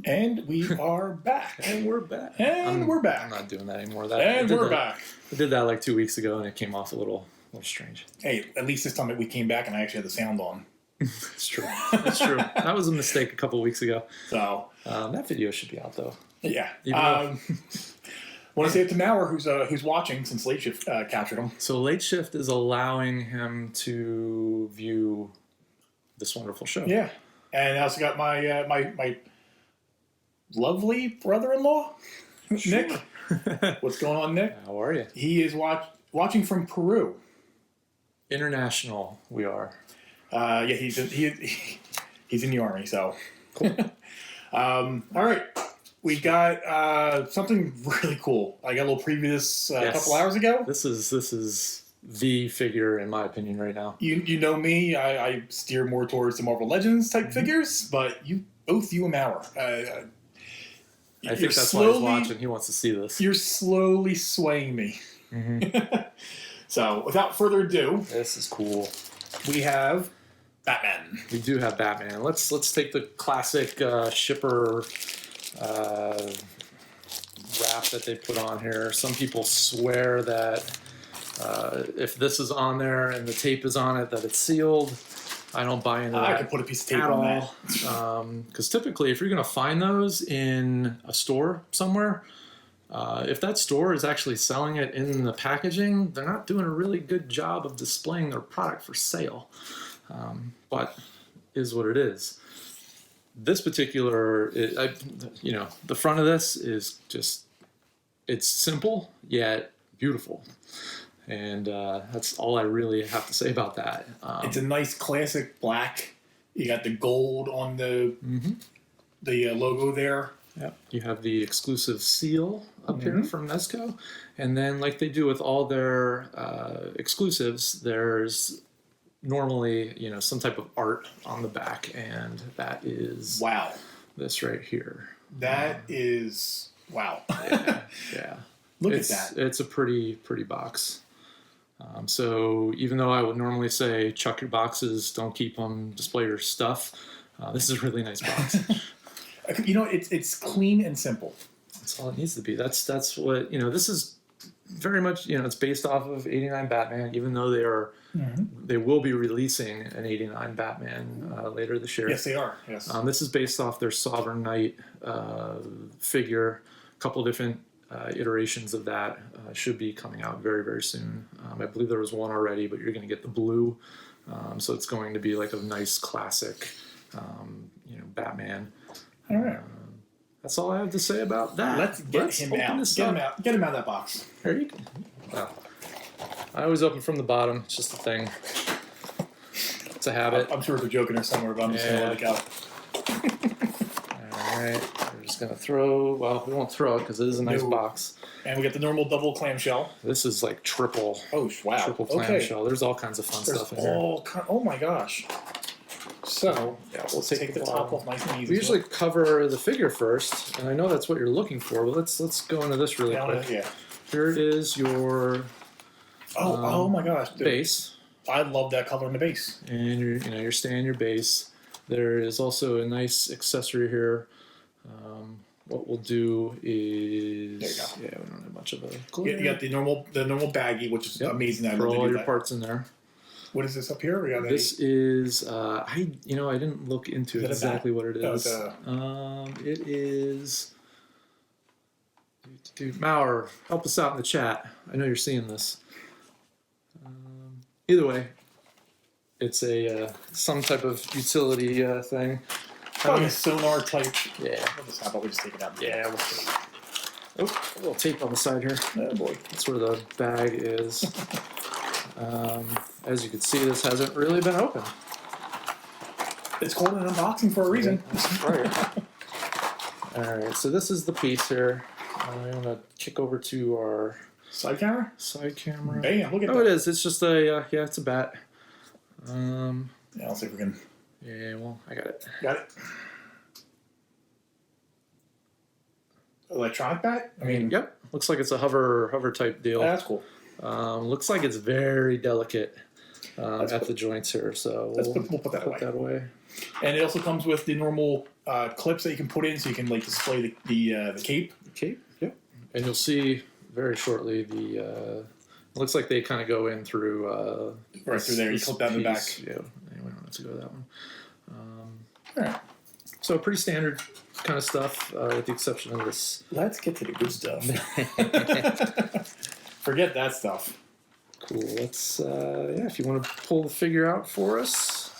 And we are back. And we're back. We're back. I'm not doing that anymore. Back. I did that like 2 weeks ago, and it came off a little strange. Hey, at least this time we came back and I actually had the sound on. It's true. That's true. That was a mistake a couple weeks ago. So that video should be out though. Yeah. Want to say it to Maurer, who's watching since Late Shift captured him. So Late Shift is allowing him to view this wonderful show. Yeah, and I also got my my lovely brother-in-law, Sure. Nick. What's going on, Nick? How are you? He is watching from Peru. International, we are. Yeah, he's in the army, so Cool. all right. We got something really cool. I got a little preview this a couple hours ago. This is the figure in my opinion right now. You know me. I steer more towards the Marvel Legends type figures, but you and Maurer. I think that's why he's watching. He wants to see this. You're slowly swaying me. Mm-hmm. So, without further ado, This is cool. we have Batman. We do have Batman. Let's take the classic shipper wrap that they put on here. Some people swear that if this is on there and the tape is on it, that it's sealed. I don't buy into that I could put a piece of tape at on all. Because typically, if you're going to find those in a store somewhere, if that store is actually selling it in the packaging, they're not doing a really good job of displaying their product for sale. But is what it is. This particular, the front of this is just, it's simple yet beautiful. And that's all I really have to say about that. It's a nice classic black. You got the gold on the logo there. Yep. You have the exclusive seal up here from Mezco. And then like they do with all their exclusives, there's normally, some type of art on the back, and that is this right here. That is wow. Yeah. Look at that. It's a pretty box. So even though I would normally say chuck your boxes, don't keep them, display your stuff, this is a really nice box. It's clean and simple. That's all it needs to be. That's what, this is very much, it's based off of 89 Batman, even though they will be releasing an 89 Batman later this year. Yes, they are. Yes. This is based off their Sovereign Knight figure. A couple different iterations of that should be coming out very, very soon. I believe there was one already, but you're going to get the blue. So it's going to be like a nice classic, Batman. All right. That's all I have to say about that. Let's get him out. Get him out of that box. There you go. Well, I always open from the bottom. It's just a thing. It's a habit. I'm sure they're joking there somewhere, but I'm just going to let it go. All right. We're just going to throw. Well, we won't throw it because it is a nice box. And we got the normal double clamshell. This is like triple. Oh, wow. Triple clamshell. There's all kinds of fun stuff in here. Oh, my gosh. So, yeah, we'll take the top off nice and easy. We usually cover the figure first, and I know that's what you're looking for, but let's go into this really quick. Yeah. Here is your oh my gosh, dude. Base. I love that color in the base. And you're staying your base. There is also a nice accessory here. What we'll do is there you go. we don't have much of a. You got the normal baggie, which is amazing. Throw all your parts in there. What is this up here? This is I didn't look into exactly what it is. It is. Dude, Maurer, help us out in the chat. I know you're seeing this. Either way, it's a some type of utility thing. Probably a sonar type. Yeah. How about we just take it out? Yeah. A little tape on the side here. Oh boy. That's where the bag is. As you can see, this hasn't really been opened. It's called an unboxing for a reason. Right. All right, so this is the piece here. I'm going to kick over to our side camera. Bam, look at that. Oh, it is. It's just it's a bat. Yeah, I'll see if we can. Yeah, well, I got it. Got it. Electronic bat? I mean, yep. Looks like it's a hover type deal. That's cool. Looks like it's very delicate. at the joints here. So we'll put that away. And it also comes with the normal clips that you can put in, so you can like display the cape. Cape, yep. And you'll see very shortly the. It looks like they kind of go in through. Right through there. You clip that in the back. Yeah, we don't have to go that one. All right. So pretty standard kind of stuff, with the exception of this. Let's get to the good stuff. Forget that stuff. Cool. Let's, if you want to pull the figure out for us.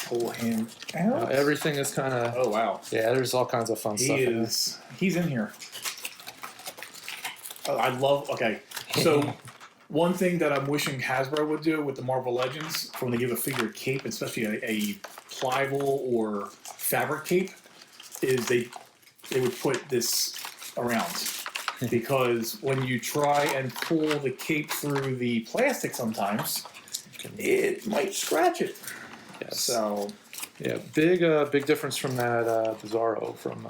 Pull him out. Everything is kind of. Oh, wow. Yeah, there's all kinds of fun stuff in He's in here. Oh, I love. Okay. So, one thing that I'm wishing Hasbro would do with the Marvel Legends, when they give a figure a cape, especially a pliable or fabric cape, is they would put this around. Because when you try and pull the cape through the plastic sometimes, it might scratch it. Yes. So, yeah, big difference from that Bizarro from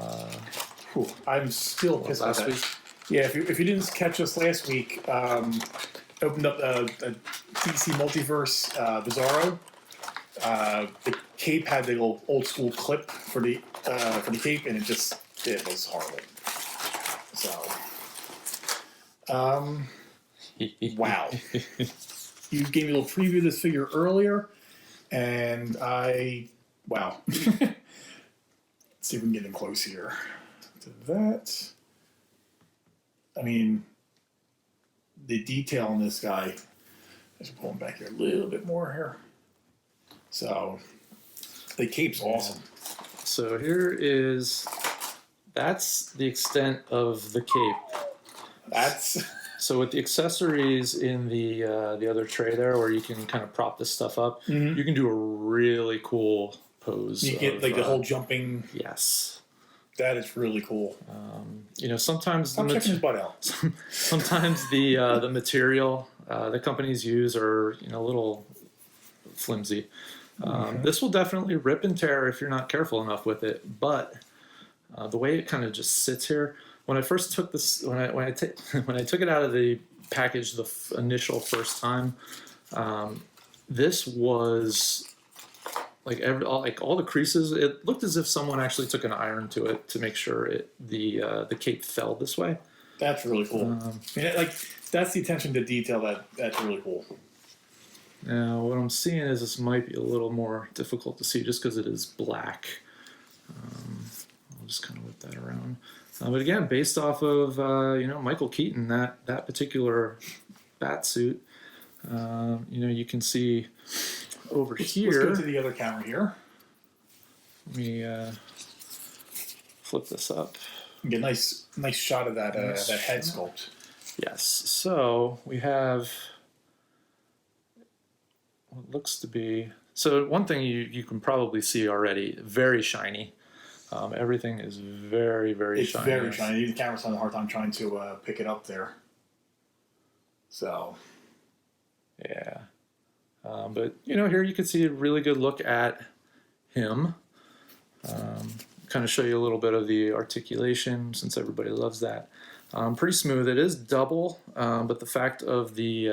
I'm still pissed about last that. week. Yeah, if you didn't catch us last week, opened up a DC Multiverse Bizarro. The cape had the little old school clip for the cape, and it was horrible. So, wow. You gave me a little preview of this figure earlier, and wow. Let's see if we can get in close here. To that. I mean, the detail on this guy. Let's pull him back here a little bit more here. So, the cape's awesome. So that's the extent of the cape. So with the accessories in the other tray there, where you can kind of prop this stuff up, you can do a really cool pose. You get like the whole jumping. Yes. That is really cool. Sometimes I'm checking his butt out. Sometimes the material the companies use are a little flimsy. This will definitely rip and tear if you're not careful enough with it. But the way it kind of just sits here, when I first took this, when I took it out of the package the initial first time, this was. All the creases, it looked as if someone actually took an iron to it to make sure the cape fell this way. That's really cool. That's the attention to detail that's really cool. Now, what I'm seeing is this might be a little more difficult to see just because it is black. I'll just kind of whip that around. But again, based off of Michael Keaton, that particular bat suit, you can see. Over here. Let's go to the other camera here. Let me flip this up. Get a nice shot of that head sculpt. Yes. So we have what looks to be. So one thing you can probably see already, very shiny. Everything is very, very shiny. It's very shiny. The camera's having a hard time trying to pick it up there. So. Yeah. But here you can see a really good look at him. Kind of show you a little bit of the articulation, since everybody loves that. Pretty smooth. It is double, but the fact of the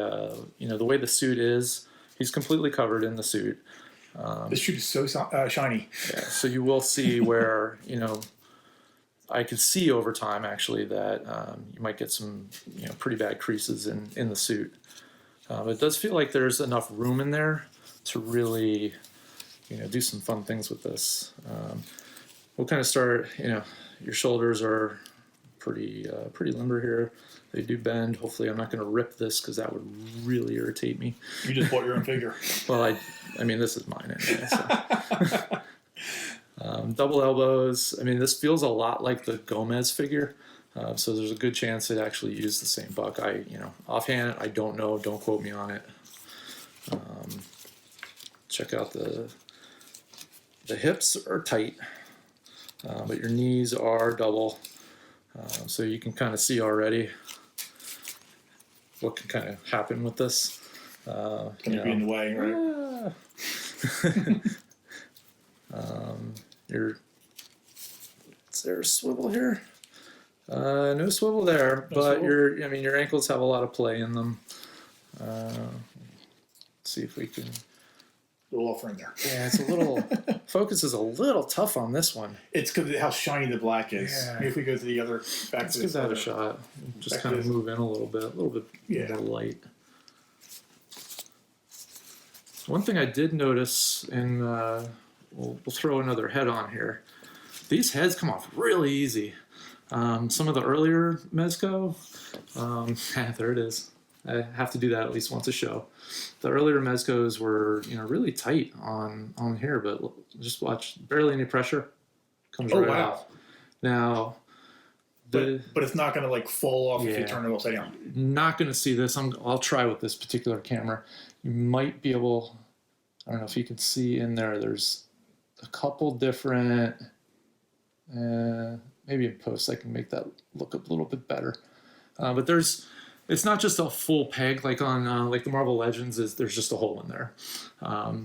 the way the suit is, he's completely covered in the suit. The suit is so shiny. Yeah, so you will see where I could see over time actually that you might get some pretty bad creases in the suit. It does feel like there's enough room in there to really, do some fun things with this. We'll kind of start, your shoulders are pretty limber here. They do bend. Hopefully I'm not going to rip this because that would really irritate me. You just bought your own figure. Well, I mean, this is mine anyway. So. Double elbows. I mean, this feels a lot like the Gomez figure. So there's a good chance it actually used the same buck. Offhand, I don't know. Don't quote me on it. Check out the hips are tight, but your knees are double. So you can kind of see already what can kind of happen with this. Going to be in the way, right? Is there a swivel here? No swivel there, but swivel. Your ankles have a lot of play in them. see if we can. A little off in there. Yeah, it's a little. Focus is a little tough on this one. It's because of how shiny the black is. Yeah. Maybe if we go to the other back Let's to give this that other, a shot. Just back kind to of this. move in a little bit Yeah. more light. One thing I did notice, and we'll throw another head on here. These heads come off really easy. Some of the earlier Mezco, there it is. I have to do that at least once a show. The earlier Mezcos were, really tight on here, but just watch, barely any pressure. Comes right off. Now, but it's not going to like fall off if you turn it upside down. Not going to see this. I'll try with this particular camera. You might be able. I don't know if you can see in there. There's a couple different. Maybe in post I can make that look a little bit better. But it's not just a full peg like on like the Marvel Legends is. There's just a hole in there.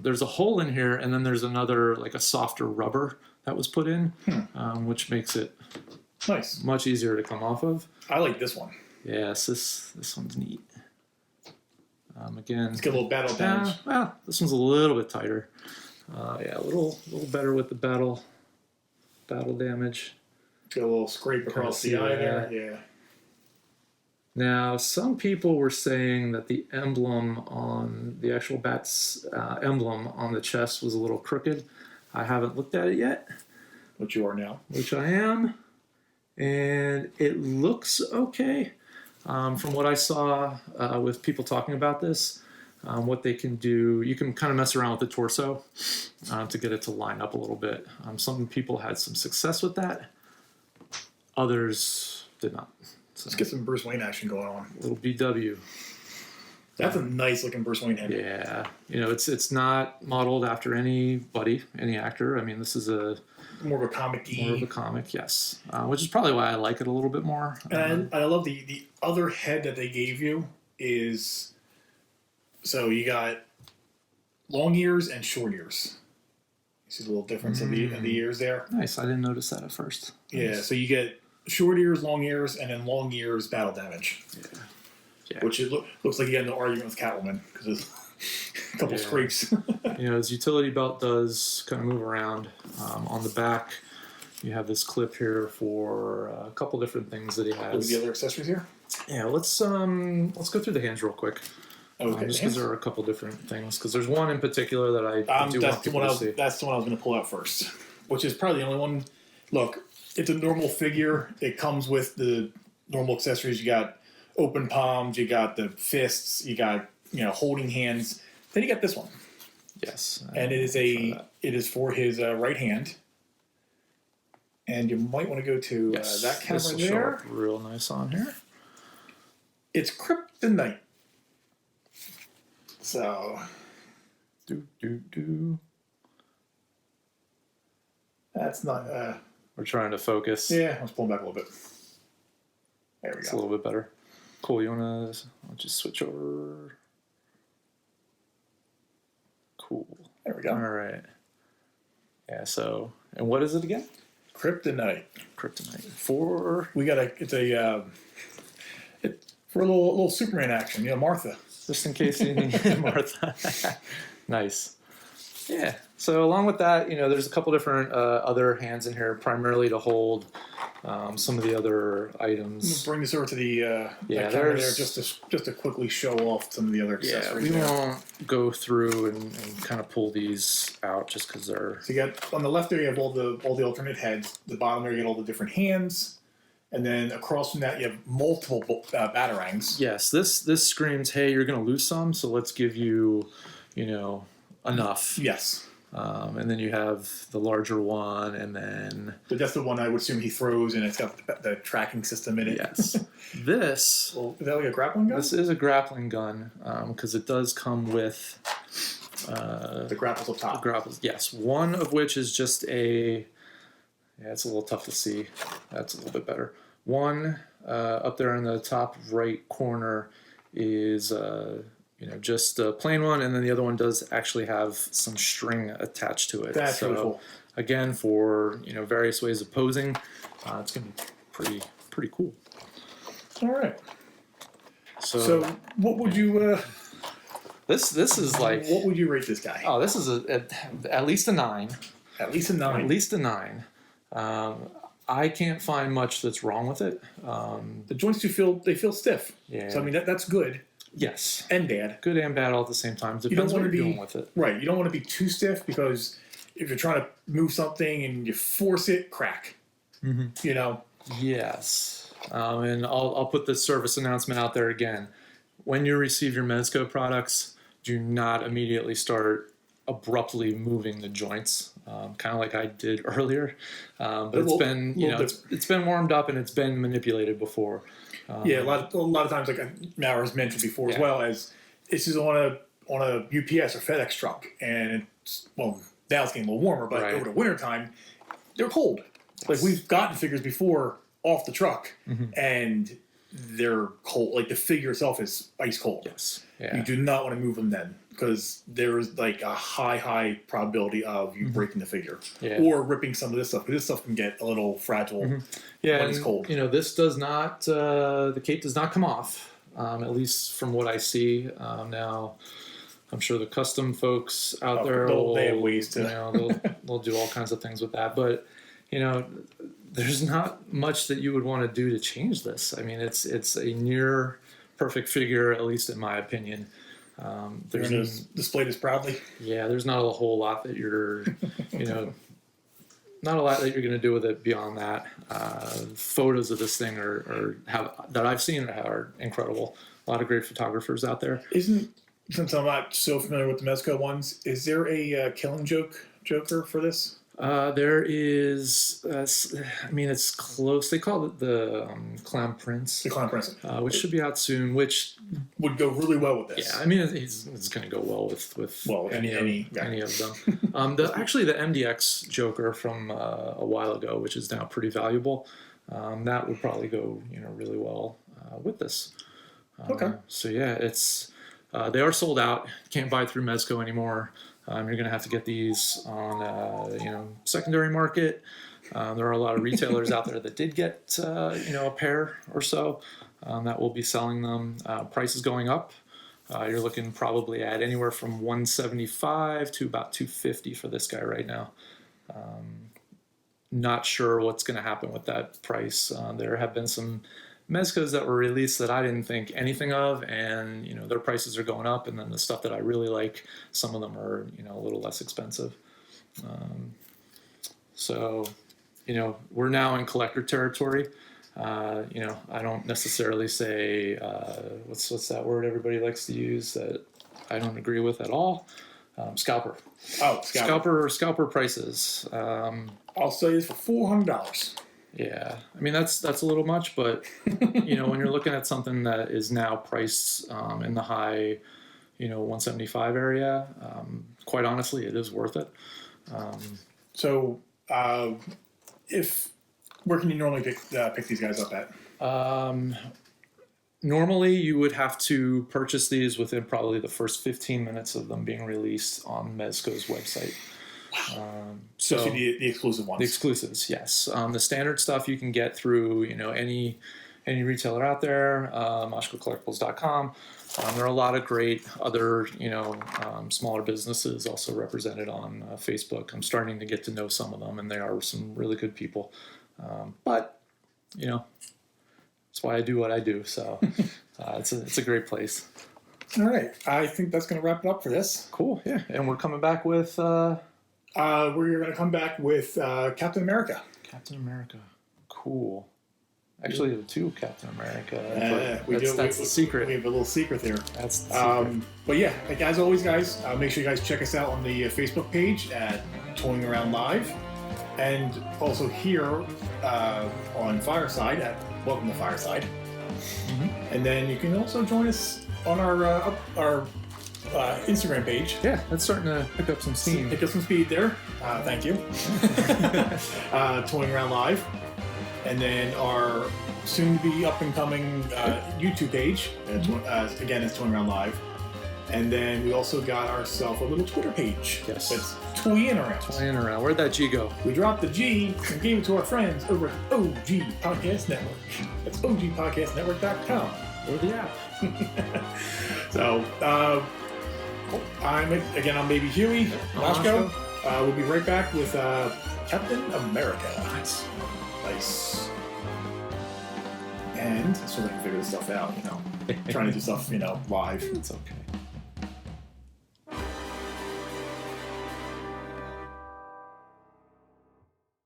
There's a hole in here, and then there's another like a softer rubber that was put in, which makes it nice, much easier to come off of. I like this one. Yes, this one's neat. Again, it's got a little battle damage. Well, this one's a little bit tighter. Yeah, a little better with the battle damage. Got a little scrape across the eye there. Yeah. Now, some people were saying that the emblem on the actual bat's emblem on the chest was a little crooked. I haven't looked at it yet. Which you are now. Which I am. And it looks okay. From what I saw with people talking about this, what they can do, you can kind of mess around with the torso to get it to line up a little bit. Some people had some success with that. Others did not. So, let's get some Bruce Wayne action going on. A little BW. That's a nice looking Bruce Wayne head. Yeah. It's not modeled after anybody, any actor. I mean, this is more of a comic-y. More of a comic, yes. Which is probably why I like it a little bit more. And I love the other head that they gave you is, so you got long ears and short ears. You see the little difference in the ears there? Nice. I didn't notice that at first. Yeah, Nice. so you get short ears, long ears, and then long ears battle damage. Yeah. Which looks like you got no argument with Catwoman because there's a couple scrapes. His utility belt does kind of move around. On the back, you have this clip here for a couple different things that he has. Look at the other accessories here. Yeah, let's go through the hands real quick. Okay. Just because there are a couple different things. Because there's one in particular that I do want people to see. That's the one I was going to pull out first, which is probably the only one. Look, it's a normal figure. It comes with the normal accessories. You got open palms, you got the fists, you got holding hands. Then you got this one. Yes. And it is for his right hand. And you might want to go to that camera this will there. show up real nice on here. It's kryptonite. So. That's not. We're trying to focus. Yeah, let's pull back a little bit. There we It's go. a little bit better. Cool. I'll just switch over. Cool. There we go. All right. Yeah. So, and what is it again? Kryptonite. Kryptonite. For a little Superman action. Martha. Just in case you need Martha. Nice. Yeah. So along with that, there's a couple different other hands in here, primarily to hold some of the other items. Bring this over to the that camera there, just to quickly show off some of the other accessories. Yeah, we won't go through and kind of pull these out just because they're. So you got on the left there, you have all the alternate heads. The bottom there, you get all the different hands, and then across from that, you have multiple batarangs. Yes, this screams, hey, you're going to lose some, so let's give you, enough. Yes. And then you have the larger one, and then... But that's the one I would assume he throws, and it's got the tracking system in it. Yes. This... Well, is that like a grappling gun? This is a grappling gun, because it does come with... the grapples up top. The grapples, yes. One of which is just a... Yeah, it's a little tough to see. That's a little bit better. One up there in the top right corner is... just a plain one, and then the other one does actually have some string attached to it. That's really cool. Again, for various ways of posing, it's going to be pretty cool. All right. So what would you This is like, What would you rate this guy? oh, this is at least a 9. At least a 9. At least a 9. I can't find much that's wrong with it. The joints feel stiff. Yeah. So I mean that's good. Yes. And bad. Good and bad all at the same time. Depends what you're doing with it. Right. You don't want to be too stiff because if you're trying to move something and you force it, crack. Mm-hmm. You know. Yes. And I'll put this service announcement out there again. When you receive your Mezco products, do not immediately start abruptly moving the joints, kind of like I did earlier. But it's been, it's been warmed up and it's been manipulated before. Yeah, a lot of times, like Mauer's mentioned before, as well as this is on a UPS or FedEx truck, and it's now it's getting a little warmer, but over the winter time, they're cold. Yes. Like we've gotten figures before off the truck, and they're cold. Like the figure itself is ice cold. Yes. Yeah. You do not want to move them then, because there is like a high probability of you breaking the figure or ripping some of this stuff. Because this stuff can get a little fragile when it's cold. This does not, the cape does not come off, at least from what I see. Now, I'm sure the custom folks out there they have ways to. They'll do all kinds of things with that. But, there's not much that you would want to do to change this. I mean, it's a near perfect figure, at least in my opinion. There's going to display this proudly. Yeah, there's not a whole lot that you're, not a lot that you're going to do with it beyond that. Photos of this thing that I've seen are incredible. A lot of great photographers out there. Since I'm not so familiar with the Mezco ones, is there a killing joker for this? There is, it's close. They call it the Clown Prince. The Clown Prince. Which should be out soon, which would go really well with this. Yeah, I mean, it's going to go well with any of them. The MDX Joker from a while ago, which is now pretty valuable, that would probably go really well with this. Okay. So yeah, it's they are sold out. Can't buy it through Mezco anymore. You're going to have to get these on, secondary market. There are a lot of retailers out there that did get, a pair or so that will be selling them. Price is going up. You're looking probably at anywhere from $175 to about $250 for this guy right now. Not sure what's going to happen with that price. There have been some Mezcos that were released that I didn't think anything of, and their prices are going up, and then the stuff that I really like, some of them are a little less expensive. So we're now in collector territory. I don't necessarily say what's that word everybody likes to use that I don't agree with at all. Scalper. Oh, scalper prices. I'll say this for $400. Yeah, I mean that's a little much, but when you're looking at something that is now priced in the high, 175 area, quite honestly, it is worth it. So, where can you normally pick these guys up at? Normally, you would have to purchase these within probably the first 15 minutes of them being released on Mezco's website. Wow. So the exclusive ones. The exclusives, yes. The standard stuff you can get through any retailer out there, MashkoCollectibles.com. There are a lot of great other smaller businesses also represented on Facebook. I'm starting to get to know some of them, and they are some really good people. But that's why I do what I do. So it's a great place. All right, I think that's going to wrap it up for this. Cool. Yeah, and we're coming back with. We're going to come back with Captain America. Captain America. Cool. Actually, the two Captain America. That's the secret. We have a little secret there. That's the secret. But yeah, like as always, guys, make sure you guys check us out on the Facebook page at Toying Around Live. And also here on Fireside at Welcome to Fireside. Mm-hmm. And then you can also join us on our Instagram page. Yeah, that's starting to pick up some steam. Pick up some speed there. Thank you. Toying Around Live. And then our soon-to-be up-and-coming YouTube page. Again, it's Toying Around Live. And then we also got ourselves a little Twitter page. Yes. That's Toying Around. Toying Around. Where'd that G go? We dropped the G and gave it to our friends over at OG Podcast Network. That's ogpodcastnetwork.com. Or the app. So, I'm Baby Huey, I'm Mashko. We'll be right back with Captain America. Nice. Nice. And so they can figure this stuff out, trying to do stuff, live. It's okay.